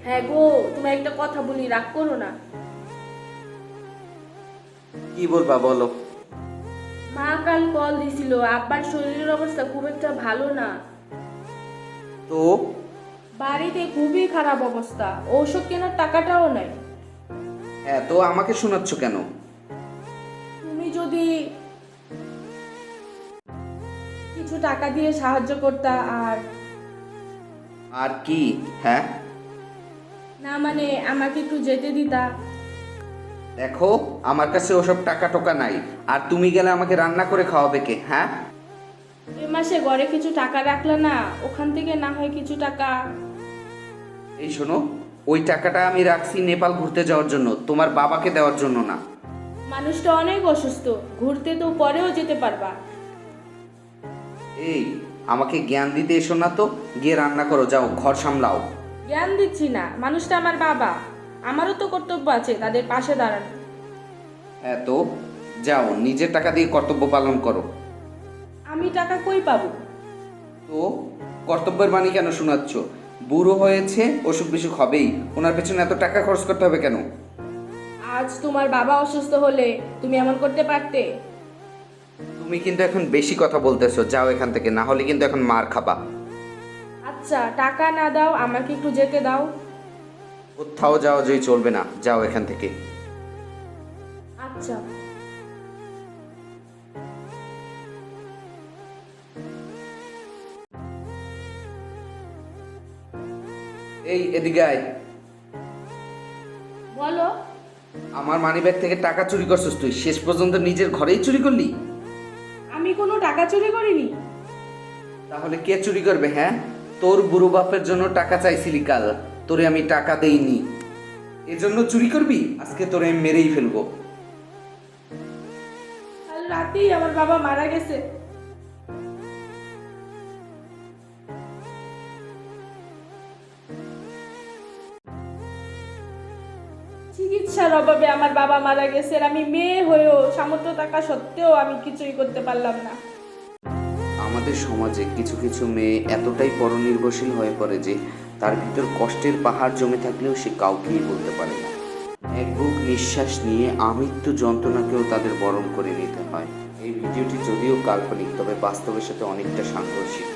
হ্যাঁ গো, তুমি একটা কথা বলি, রাগ করো না। কি বলবা বলো। মা কাল কল দিছিল, আব্বার শরীরের অবস্থা খুব একটা ভালো না। তো বাড়িতে খুবই খারাপ অবস্থা, ঔষধ কেনার টাকাটাও নাই। হ্যাঁ, তো আমাকে শোনাচ্ছ কেন? তুমি যদি কিছু টাকা দিয়ে সাহায্য করতা। আর আর কি? হ্যাঁ, না মানে আমাকে একটু যেতে দিতা। দেখো, আমার কাছে ওসব টাকা টোকা নাই। আর তুমি গেলে আমাকে রান্না করে খাওয়াবে কে? হ্যাঁ, এ মাসে ঘরে কিছু টাকা রাখলে না, ওখান থেকে না হয় কিছু টাকা। এই শোনো, ওই টাকাটা আমি রাখছি নেপাল ঘুরতে যাওয়ার জন্য, তোমার বাবাকে দেওয়ার জন্য না। মানুষটা অনেক অসুস্থ, ঘুরতে তো পরেও যেতে পারবা। এই, আমাকে জ্ঞান দিতে এসো না তো। গিয়ে রান্না করো, যাও, ঘর সামলাও। জ্ঞান দিচ্ছি না, মানুষটা আমার বাবা, আমারও তো কর্তব্য আছে তাদের পাশে দাঁড়ানো। হ্যাঁ, তো যাও, নিজের টাকা দিয়ে কর্তব্য পালন করো। আমি টাকা কই পাবো? তো কর্তব্যের বাণী কেন শোনাচ্ছ? বুড়ো হয়েছে, অসুখ বিসুখ হবেই, ওনার পেছনে এত টাকা খরচ করতে হবে কেন? আজ তোমার বাবা অসুস্থ হলে তুমি এমন করতে পারতে? তুমি কিন্তু এখন বেশি কথা বলতেছো, যাও এখান থেকে, না হলে কিন্তু এখন মার খাবা। আচ্ছা, টাকা না দাও, আমাকে একটু যেতে দাও। কোথাও যাওয়া যেই চলবে না, যাও এখান থেকে। আচ্ছা। এই, এদিকে আয়। বলো। আমার মানিব্যাগ থেকে টাকা চুরি করছিস তুই, শেষ পর্যন্ত নিজের ঘরেই চুরি করলি। আমি কোনো টাকা চুরি করিনি। তাহলে কে চুরি করবে? হ্যাঁ, তোর বুড়ো বাপের জন্য টাকা চাইছিলি কাল, তোরে আমি টাকা দেইনি, এজন্য চুরি করবি? আজকে তোরে আমি মেরেই ফেলবো। কাল রাতেই আমার বাবা মারা গেছে। চিকিৎসার অভাবে আমার বাবা মারা গেছে, আর আমি মেয়ে হয়েও সামর্থ্য থাকা সত্ত্বেও আমি কিছুই করতে পারলাম না। আমাদের সমাজে কিছু কিছু মেয়ে এতটাই পরনির্ভরশীল হয়ে পড়ে যে তার ভিতর কষ্টের পাহাড় জমে থাকলেও সে কাউকেই বলতে পারে না। এক বুক নিঃশ্বাস নিয়ে আমৃত্যু যন্ত্রণাকেও তাদের বরণ করে নিতে হয়। এই ভিডিওটি যদিও কাল্পনিক, তবে বাস্তবের সাথে অনেকটা সাংঘর্ষিক।